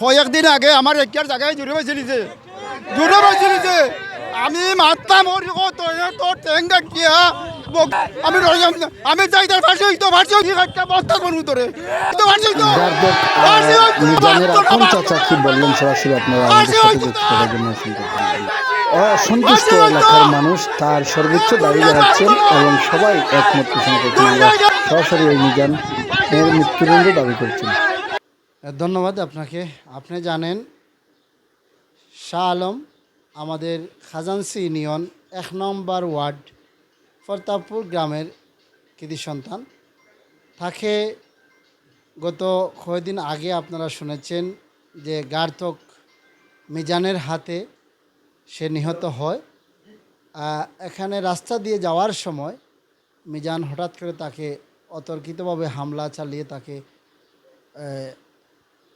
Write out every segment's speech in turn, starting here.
কয়েকদিন আগে আমার একটার জায়গায় জুড়ে বেছে নিছে আমি মারতাম ওর তোর ট্যাঙ্গা কিয়া আমি আমি চাই তার ফাঁসি হইতো একটা বস্তা করবো তোরে তো ফাঁসি হইতো মিজানের আপন চাচা কি বললেন সরাসরি আপনারা আমাদের সাথে যুক্ত থাকার জন্য অসন্তুষ্ট এলাকার মানুষ তার সর্বোচ্চ দাবি জানাচ্ছেন এবং সবাই একমত পোষণ করছেন। আমরা সরাসরি এই মিজানের মৃত্যুদণ্ড দাবি করছেন। ধন্যবাদ আপনাকে। আপনি জানেন শাহ আলম আমাদের খাজানসি ইউনিয়ন 1 নম্বর ওয়ার্ড প্রতাপপুর গ্রামের কৃতি সন্তান। তাকে গত কয়েকদিন আগে আপনারা শুনেছেন যে গার্থক মিজানের হাতে সে নিহত হয়। এখানে রাস্তা দিয়ে যাওয়ার সময় মিজান হঠাৎ করে তাকে অতর্কিতভাবে হামলা চালিয়ে তাকে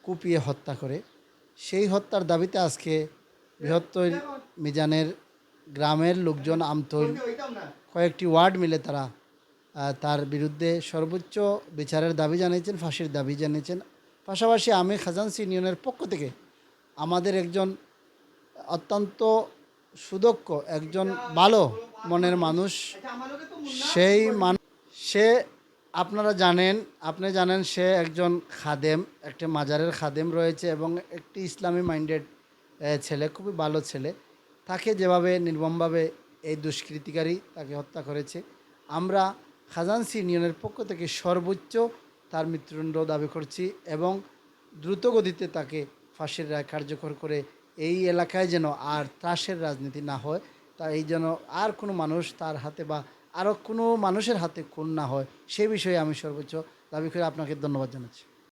কুপিয়ে হত্যা করে। সেই হত্যার দাবিতে আজকে বৃহত্তর মিজানের গ্রামের লোকজন আমতৈল কয়েকটি ওয়ার্ড মিলে তারা তার বিরুদ্ধে সর্বোচ্চ বিচারের দাবি জানিয়েছেন, ফাঁসির দাবি জানিয়েছেন। পাশাপাশি আমি খাজানসি ইউনিয়নের পক্ষ থেকে আমাদের একজন অত্যন্ত সুদক্ষ একজন ভালো মনের মানুষ, সে আপনারা জানেন, আপনি জানেন সে একজন খাদেম, একটি মাজারের খাদেম রয়েছে এবং একটি ইসলামী মাইন্ডেড ছেলে, খুবই ভালো ছেলে। তাকে যেভাবে নির্মমভাবে এই দুষ্কৃতিকারী তাকে হত্যা করেছে, আমরা খাজানসি ইউনিয়নের পক্ষ থেকে সর্বোচ্চ তার মৃত্যুদণ্ড দাবি করছি এবং দ্রুতগতিতে তাকে ফাঁসির রায় কার্যকর করে এই এলাকায় যেন আর ত্রাসের রাজনীতি না হয়, তা এই যেন আর কোনো মানুষ তার হাতে বা আরও কোনো মানুষের হাতে খুন না হয়, সে বিষয়ে আমি সর্বোচ্চ দাবি করে আপনাকে ধন্যবাদ জানাচ্ছি।